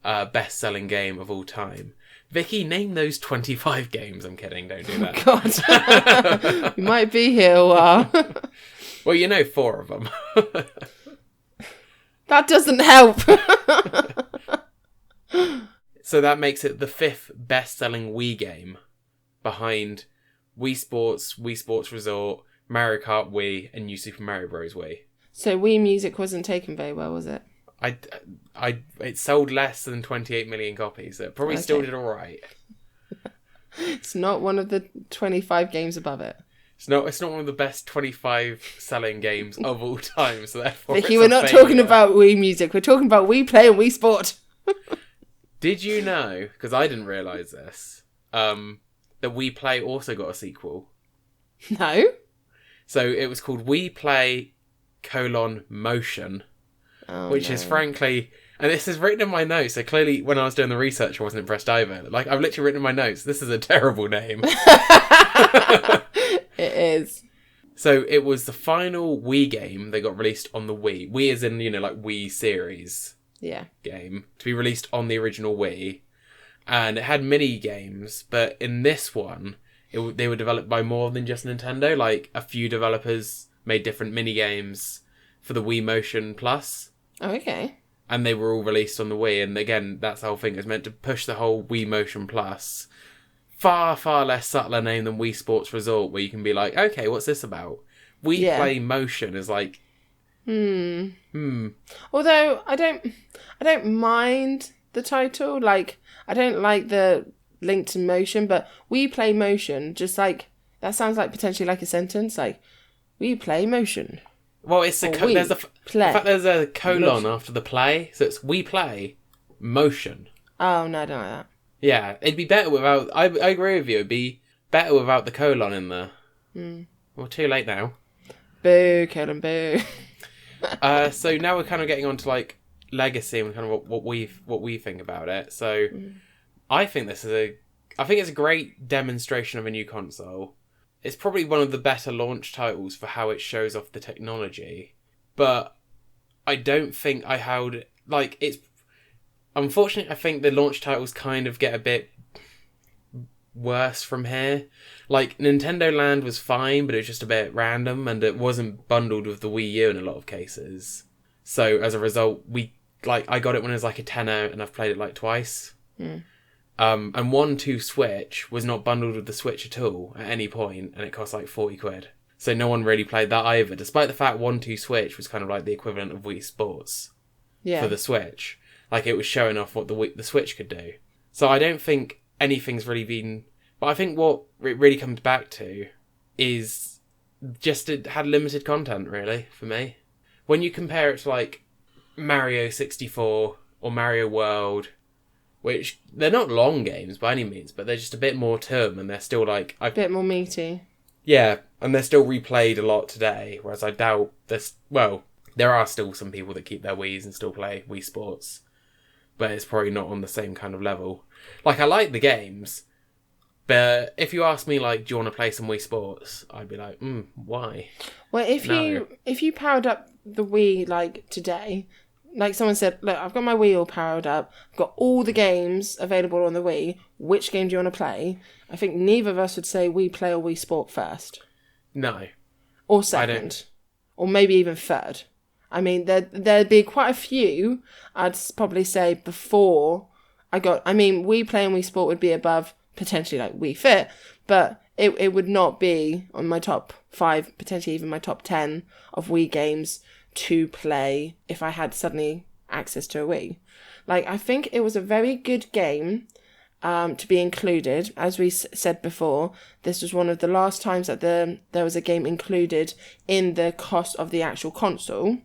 best-selling game of all time. Vicky, name those 25 games. I'm kidding, don't do that. God. You might be here a while. Well, 4 of them. That doesn't help. So that makes it the 5th best-selling Wii game, behind Wii Sports Resort, Mario Kart Wii, and New Super Mario Bros. Wii. So Wii Music wasn't taken very well, was it? It sold less than 28 million copies, so it probably still did all right. It's not one of the 25 games above it. It's not one of the best 25 selling games of all time, so therefore Vicky, we're not talking about Wii Music. We're talking about Wii Play and Wii Sport. Did you know, because I didn't realise this, that Wii Play also got a sequel? No. So it was called Wii Play : Motion, which is frankly... And this is written in my notes, so clearly when I was doing the research I wasn't impressed either. Like, I've literally written in my notes, this is a terrible name. It is. So it was the final Wii game that got released on the Wii. Wii is in, like Wii series game, to be released on the original Wii. And it had mini games, but in this one, they were developed by more than just Nintendo. Like, a few developers made different mini games for the Wii Motion Plus. Oh, okay. And they were all released on the Wii. And again, that's the whole thing. It's meant to push the whole Wii Motion Plus. Far, far less subtler name than Wii Sports Resort, where you can be like, okay, what's this about? Wii Play Motion is like... Although, I don't mind the title. Like, I don't like the link to motion, but Wii Play Motion, just like... That sounds like potentially like a sentence. Like, Wii Play Motion. Well, it's there's a colon motion after the play, so it's We Play Motion. Oh no, I don't like that. Yeah, it'd be better without. I agree with you. It'd be better without the colon in there. Well, too late now. Boo, colon, boo. So now we're kind of getting on to like legacy and kind of what we think about it. So I think it's a great demonstration of a new console. It's probably one of the better launch titles for how it shows off the technology. But I don't think I held... Like, it's... Unfortunately, I think the launch titles kind of get a bit worse from here. Like, Nintendo Land was fine, but it was just a bit random, and it wasn't bundled with the Wii U in a lot of cases. So, as a result, I got it when it was like a tenner, and I've played it like twice. And 1-2 Switch was not bundled with the Switch at all at any point, and it cost like 40 quid. So no one really played that either, despite the fact 1-2 Switch was kind of like the equivalent of Wii Sports for the Switch. Like, it was showing off what the Switch could do. So I don't think anything's really been But I think what it really comes back to is just it had limited content, really, for me. When you compare it to, like, Mario 64 or Mario World, which they're not long games by any means, but they're just a bit more to them, and they're still, like... A bit more meaty. Yeah, and they're still replayed a lot today, whereas I doubt there's... Well, there are still some people that keep their Wiis and still play Wii Sports, but it's probably not on the same kind of level. Like, I like the games, but if you ask me, like, do you want to play some Wii Sports? I'd be like, why? Well, if you powered up the Wii, like, today, like someone said, look, I've got my Wii all powered up, I've got all the games available on the Wii, which game do you want to play? I think neither of us would say Wii Play or Wii Sport first. No. Or second. Or maybe even third. I mean, there'd be quite a few, I'd probably say, before Wii Play and Wii Sport would be above, potentially, like, Wii Fit, but it would not be on my top 5, potentially even my top 10 of Wii games to play if I had suddenly access to a Wii. Like, I think it was a very good game to be included. As we said before, this was one of the last times that there was a game included in the cost of the actual console.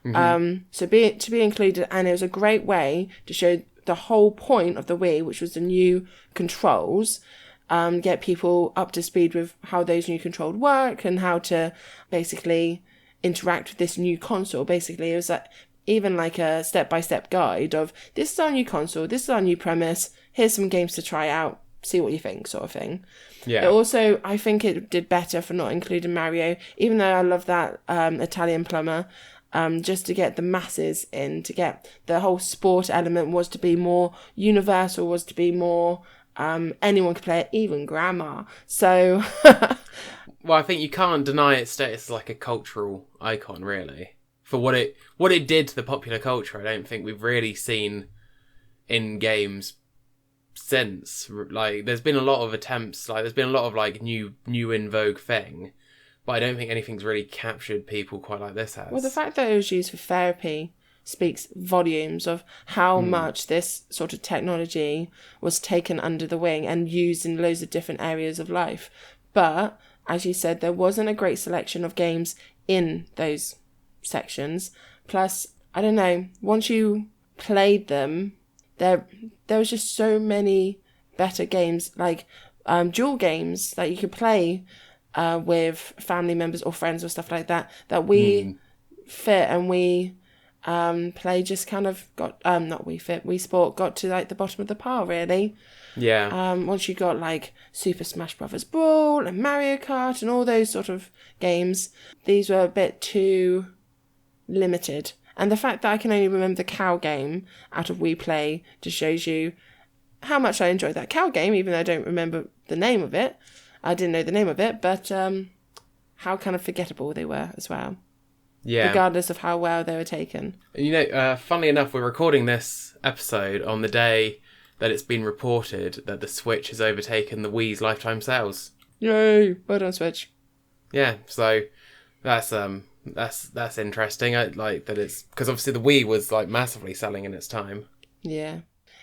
Mm-hmm. To be included, and it was a great way to show the whole point of the Wii, which was the new controls, get people up to speed with how those new controls work and how to basically interact with this new console. Basically, it was even like a step-by-step guide of, this is our new console, this is our new premise, here's some games to try out, see what you think, sort of thing. Yeah. It also, I think it did better for not including Mario, even though I love that Italian plumber, just to get the masses in, to get the whole sport element was to be more universal, was to be more anyone could play it, even grandma. So well, I think you can't deny its status as like a cultural icon, really. For what it did to the popular culture, I don't think we've really seen in games since. Like, there's been a lot of attempts, like there's been a lot of like new in vogue thing, but I don't think anything's really captured people quite like this has. Well, the fact that it was used for therapy speaks volumes of how much this sort of technology was taken under the wing and used in loads of different areas of life. But, as you said, there wasn't a great selection of games in those sections. Plus, I don't know, once you played them, there was just so many better games, like dual games that you could play with family members or friends or stuff like that, that we Fit and we play just kind of got not Wii Fit, Wii Sport got to like the bottom of the pile, really. Yeah. Once you got like Super Smash Bros. Brawl and Mario Kart and all those sort of games, these were a bit too limited. And the fact that I can only remember the cow game out of Wii Play just shows you how much I enjoyed that cow game, even though I don't remember the name of it. I didn't know the name of it, but how kind of forgettable they were as well. Yeah. Regardless of how well they were taken. You know, funnily enough, we're recording this episode on the day that it's been reported that the Switch has overtaken the Wii's lifetime sales. Yay! Well done, Switch. Yeah, so that's interesting. I like that it's because obviously the Wii was like massively selling in its time. Yeah.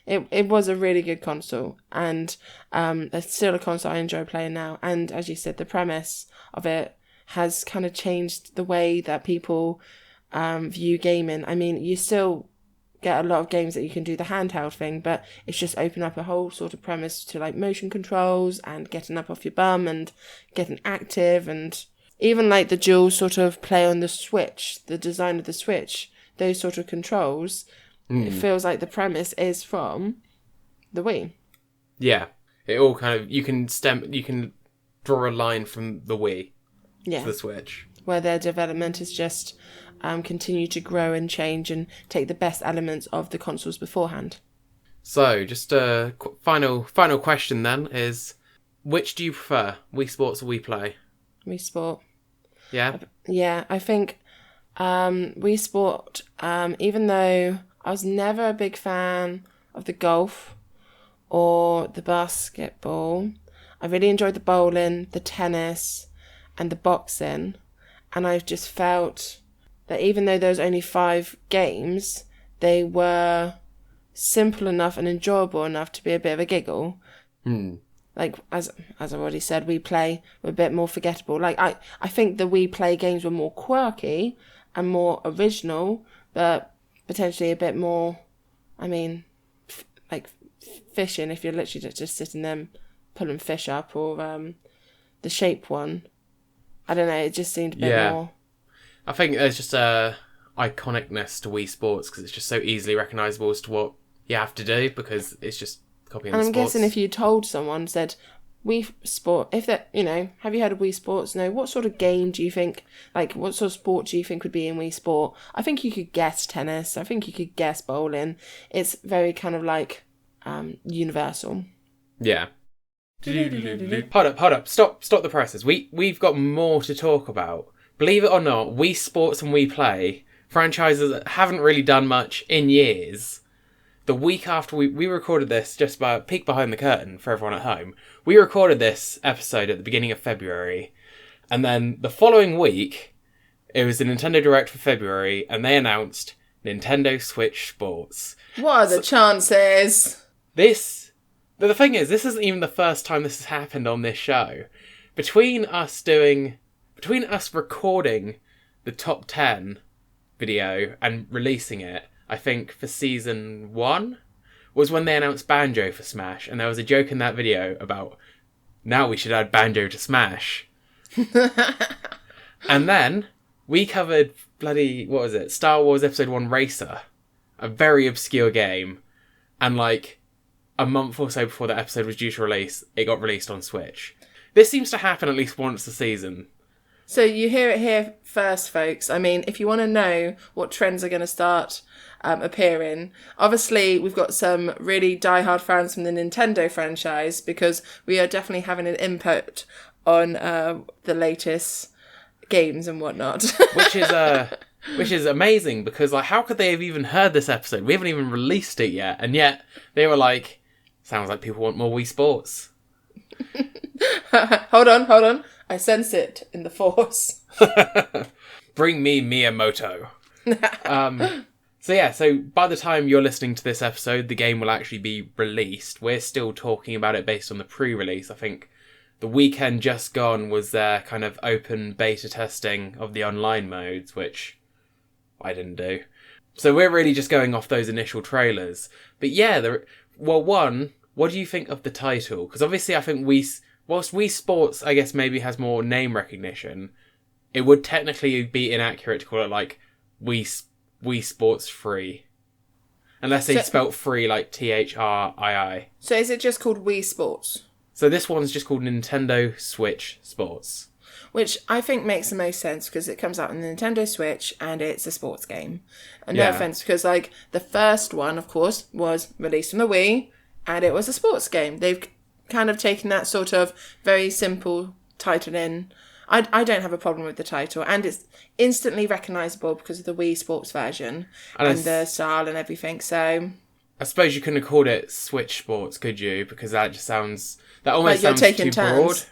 It was a really good console, and it's still a console I enjoy playing now. And as you said, the premise of it has kind of changed the way that people view gaming. I mean, you still get a lot of games that you can do the handheld thing, but it's just opened up a whole sort of premise to like motion controls and getting up off your bum and getting active, and even like the dual sort of play on the Switch, the design of the Switch, those sort of controls. It feels like the premise is from the Wii. Yeah, it all kind of you can draw a line from the Wii to the Switch, where their development is just continue to grow and change and take the best elements of the consoles beforehand. So, just a final question then is, which do you prefer, Wii Sports or Wii Play? Wii Sport. Yeah. Yeah, I think Wii Sport. Even though I was never a big fan of the golf or the basketball, I really enjoyed the bowling, the tennis, and the boxing. And I just felt that even though there was only 5 games, they were simple enough and enjoyable enough to be a bit of a giggle. like as I've already said, Wii Play were a bit more forgettable. Like I think the Wii Play games were more quirky and more original, but potentially a bit more, I mean, like fishing, if you're literally just sitting there pulling fish up, or the shape one. I don't know, it just seemed a bit more. I think there's just a iconicness to Wii Sports because it's just so easily recognisable as to what you have to do, because it's just copying the sports. And I'm guessing if you told someone, said, Wii Sport, if that, have you heard of Wii Sports? No, what sort of game do you think, like, what sort of sport do you think would be in Wii Sport? I think you could guess tennis. I think you could guess bowling. It's very kind of like universal. Yeah. Hold up. Stop the presses. We've got more to talk about. Believe it or not, Wii Sports and Wii Play, franchises that haven't really done much in years. The week after we recorded this, just about a peek behind the curtain for everyone at home, we recorded this episode at the beginning of February, and then the following week, it was the Nintendo Direct for February, and they announced Nintendo Switch Sports. What are the chances? The thing is, this isn't even the first time this has happened on this show. Between us recording the top 10 video and releasing it, I think for season 1, was when they announced Banjo for Smash, and there was a joke in that video about, now we should add Banjo to Smash. And then we covered Star Wars Episode 1 Racer, a very obscure game, and like a month or so before that episode was due to release, it got released on Switch. This seems to happen at least once a season. So you hear it here first, folks. I mean, if you want to know what trends are going to start appearing, obviously we've got some really diehard fans from the Nintendo franchise, because we are definitely having an input on the latest games and whatnot. Which is amazing, because like, how could they have even heard this episode? We haven't even released it yet, and yet they were like, sounds like people want more Wii Sports. Hold on. I sense it in the Force. Bring me Miyamoto. So by the time you're listening to this episode, the game will actually be released. We're still talking about it based on the pre-release. I think the weekend just gone was their kind of open beta testing of the online modes, which I didn't do. So we're really just going off those initial trailers. But yeah, what do you think of the title? Because obviously I think whilst Wii Sports, I guess, maybe has more name recognition, it would technically be inaccurate to call it like Wii Sports Free. Unless they spelt free like THRII. So is it just called Wii Sports? So this one's just called Nintendo Switch Sports. Which I think makes the most sense, because it comes out on the Nintendo Switch and it's a sports game. And no offense, because like the first one, of course, was released on the Wii and it was a sports game. They've kind of taken that sort of very simple title in. I don't have a problem with the title, and it's instantly recognisable because of the Wii Sports version and the style and everything. So I suppose you couldn't have called it Switch Sports, could you? Because that almost like sounds too turns. broad.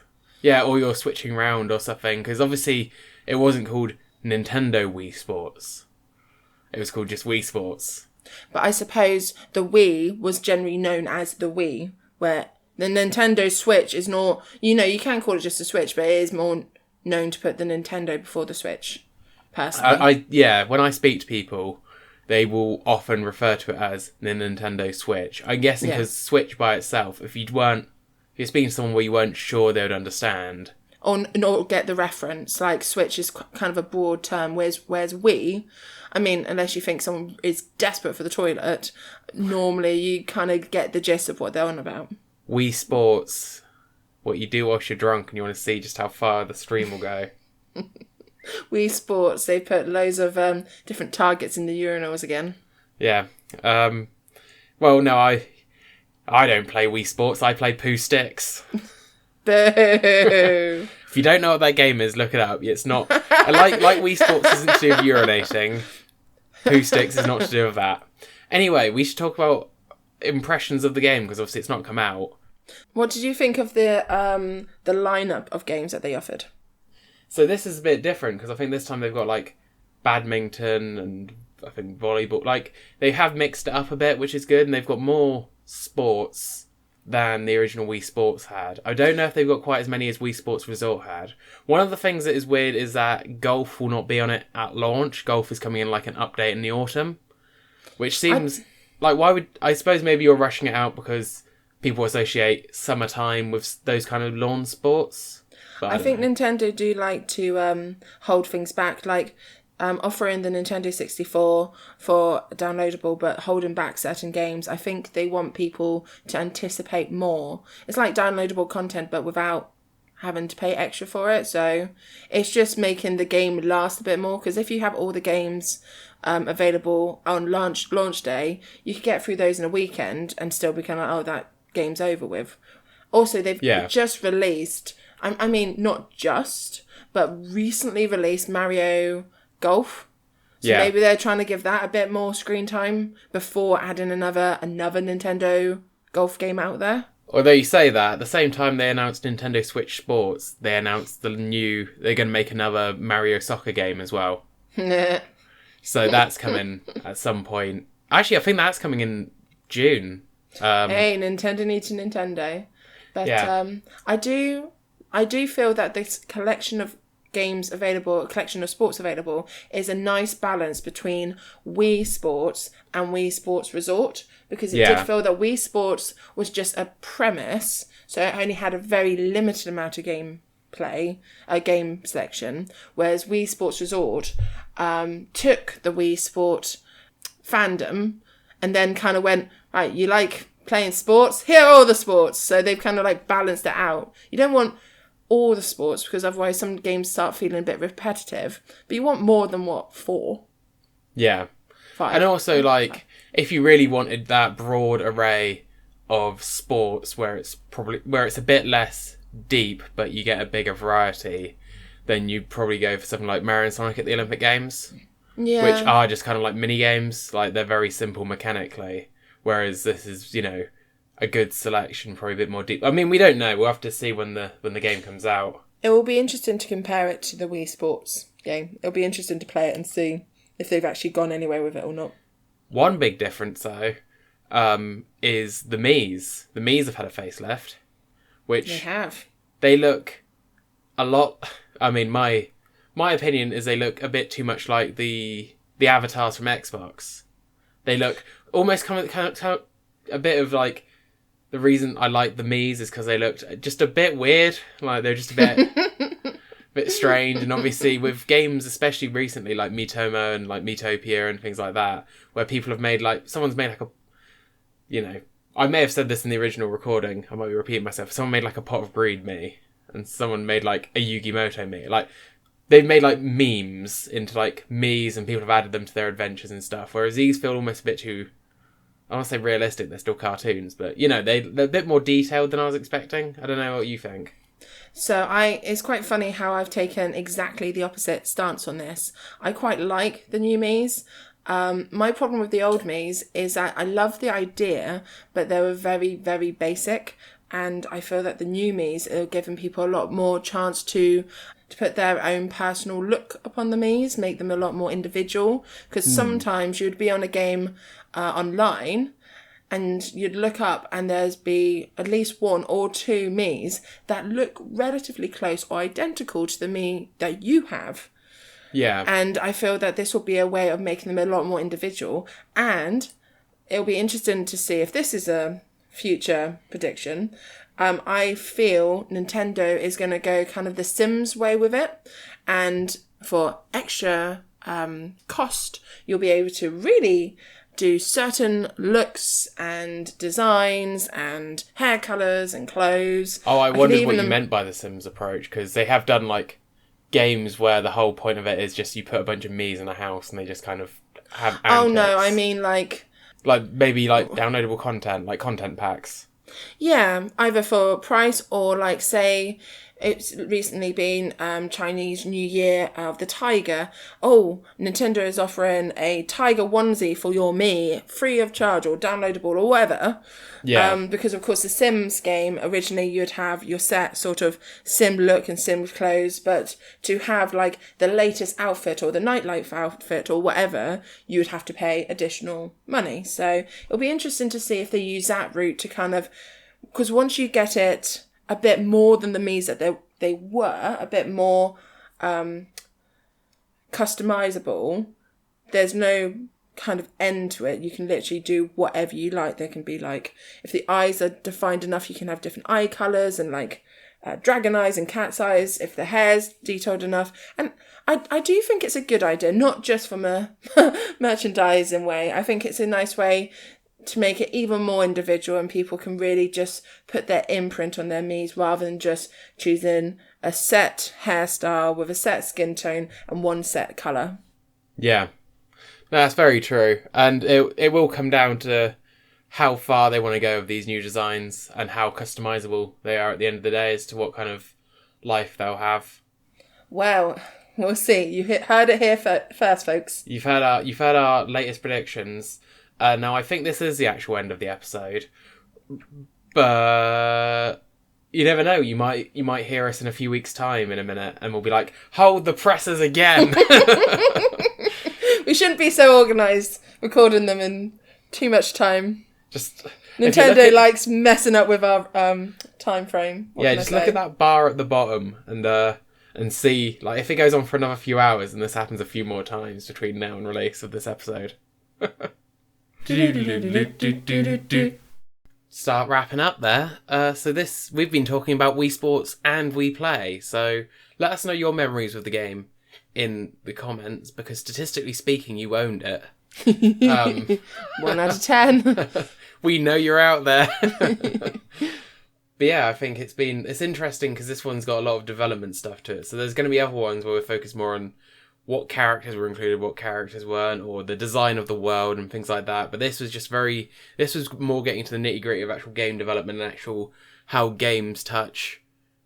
Yeah, or you're switching round or something. Because obviously it wasn't called Nintendo Wii Sports. It was called just Wii Sports. But I suppose the Wii was generally known as the Wii, where the Nintendo Switch is not, you can call it just a Switch, but it is more known to put the Nintendo before the Switch, personally. When I speak to people, they will often refer to it as the Nintendo Switch. I'm guessing because Switch by itself, if you're speaking to someone where you weren't sure they would understand. Or get the reference, like Switch is kind of a broad term, whereas Wii, I mean, unless you think someone is desperate for the toilet, normally you kind of get the gist of what they're on about. Wii Sports, what you do whilst you're drunk and you want to see just how far the stream will go. Wii Sports, they put loads of different targets in the urinals again. Yeah. Well, no, I don't play Wii Sports, I play Poo Sticks. Boo! If you don't know what that game is, look it up. It's not... like Wii Sports isn't to do with urinating, Poo Sticks is not to do with that. Anyway, we should talk about impressions of the game, because obviously it's not come out. What did you think of the lineup of games that they offered? So this is a bit different, because I think this time they've got like badminton and I think volleyball. Like, they have mixed it up a bit, which is good, and they've got more sports than the original Wii Sports had. I don't know if they've got quite as many as Wii Sports Resort had. One of the things that is weird is that Golf will not be on it at launch. Golf is coming in like an update in the autumn, which seems like, why would... I suppose maybe you're rushing it out because people associate summertime with those kind of lawn sports. But I think Nintendo do like to hold things back, like offering the Nintendo 64 for downloadable, but holding back certain games. I think they want people to anticipate more. It's like downloadable content, but without having to pay extra for it. So it's just making the game last a bit more, because if you have all the games available on launch day, you could get through those in a weekend and still be kind of like, oh, that game's over with. Also, they've just released, I mean, not just, but recently released Mario Golf. So maybe they're trying to give that a bit more screen time before adding another Nintendo golf game out there. Although you say that, at the same time they announced Nintendo Switch Sports, they announced they're going to make another Mario Soccer game as well. So that's coming at some point. Actually, I think that's coming in June. Hey, Nintendo needs a Nintendo. But I do feel that this collection of games available, a collection of sports available, is a nice balance between Wii Sports and Wii Sports Resort, because it did feel that Wii Sports was just a premise, so it only had a very limited amount of game selection, whereas Wii Sports Resort took the Wii Sport fandom and then kind of went, right, you like playing sports? Here are all the sports. So they've kind of like balanced it out. You don't want all the sports, because otherwise some games start feeling a bit repetitive, but you want more than 4? Yeah. 5. And also, like, if you really wanted that broad array of sports where it's a bit less deep but you get a bigger variety, then you'd probably go for something like Mario and Sonic at the Olympic Games, which are just kind of like mini games. Like, they're very simple mechanically, whereas this is, you know, a good selection, probably a bit more deep. I mean, we don't know. We'll have to see when the game comes out. It will be interesting to compare it to the Wii Sports game. It'll be interesting to play it and see if they've actually gone anywhere with it or not. One big difference, though, is the Miis. The Miis have had a facelift, which they look a lot. I mean, my opinion is they look a bit too much like the avatars from Xbox. They look almost kind of a bit of like. The reason I like the Miis is because they looked just a bit weird. Like, they're just a bit strange. And obviously with games, especially recently, like Miitomo and like Miitopia and things like that, where people have made like... Someone's made like a... You know, I may have said this in the original recording. I might be repeating myself. Someone made like a Pot of Greed Mii. And someone made like a Yu-Gi-Moto Mii. Like, they've made like memes into like Miis, and people have added them to their adventures and stuff. Whereas these feel almost a bit too... I want to say realistic, they're still cartoons, but, you know, they're a bit more detailed than I was expecting. I don't know what you think. So it's quite funny how I've taken exactly the opposite stance on this. I quite like the new Miis. My problem with the old Miis is that I love the idea, but they were very, very basic. And I feel that the new Miis are giving people a lot more chance to put their own personal look upon the Miis, make them a lot more individual. Because sometimes you'd be on a game online and you'd look up and there's be at least 1 or 2 Miis that look relatively close or identical to the Mii that you have. Yeah. And I feel that this will be a way of making them a lot more individual. And it'll be interesting to see if this is a future prediction. I feel Nintendo is going to go kind of the Sims way with it. And for extra cost, you'll be able to really do certain looks and designs and hair colours and clothes. Oh, I wondered what you meant by the Sims approach, because they have done like games where the whole point of it is just you put a bunch of Miis in a house and they just kind of have antics. Oh no, I mean like maybe like downloadable content, like content packs. Yeah, either for price or like say it's recently been Chinese New Year of the Tiger. Oh, Nintendo is offering a Tiger onesie for your Mii, free of charge or downloadable or whatever. Yeah. Because of course the Sims game, originally you'd have your set sort of Sim look and Sim clothes, but to have like the latest outfit or the nightlife outfit or whatever, you would have to pay additional money. So it'll be interesting to see if they use that route to kind of because once you get it a bit more than the Miis that they were, a bit more customizable, there's no kind of end to it. You can literally do whatever you like. There can be like, if the eyes are defined enough, you can have different eye colours and like dragon eyes and cat's eyes if the hair's detailed enough. And I do think it's a good idea, not just from a merchandising way. I think it's a nice way to make it even more individual, and people can really just put their imprint on their Miis rather than just choosing a set hairstyle with a set skin tone and one set colour. Yeah. No, that's very true. And it will come down to how far they want to go with these new designs and how customizable they are at the end of the day as to what kind of life they'll have. Well, we'll see. You heard it here first, folks. You've heard our latest predictions. Now, I think this is the actual end of the episode. But you never know. You might hear us in a few weeks' time in a minute and we'll be like, hold the presses again. We shouldn't be so organised recording them in too much time. Just Nintendo likes messing up with our time frame. Yeah, just look at that bar at the bottom and see, like, if it goes on for another few hours and this happens a few more times between now and release of this episode. Start wrapping up there. We've been talking about Wii Sports and Wii Play. So let us know your memories of the game in the comments, because statistically speaking, you owned it. 1 out of 10. We know you're out there. But yeah, I think it's interesting because this one's got a lot of development stuff to it. So there's going to be other ones where we focus more on what characters were included, what characters weren't, or the design of the world and things like that. But this was more getting to the nitty gritty of actual game development and actual how games touch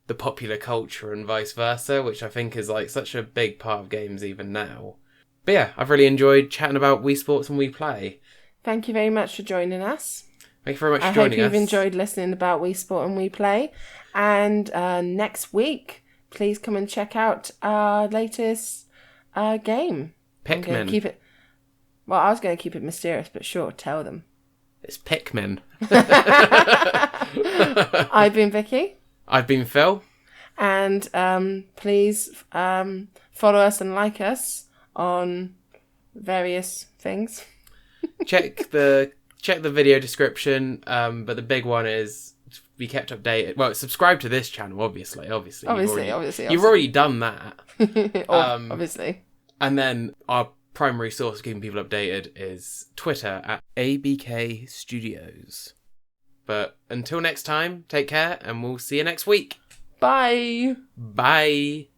the popular culture and vice versa, which I think is like such a big part of games even now. But yeah, I've really enjoyed chatting about Wii Sports and Wii Play. Thank you very much for joining us. Thank you very much for joining us. I hope you've enjoyed listening about Wii Sport and Wii Play. And next week, please come and check out our latest game. Pikmin. I was going to keep it mysterious, but sure, tell them. It's Pikmin. I've been Vicky. I've been Phil. And please follow us and like us on various things. Check the video description, but the big one is be kept updated. Well, subscribe to this channel, obviously. You've already done that. Obviously. And then our primary source of keeping people updated is Twitter at ABK Studios. But until next time, take care, and we'll see you next week. Bye. Bye.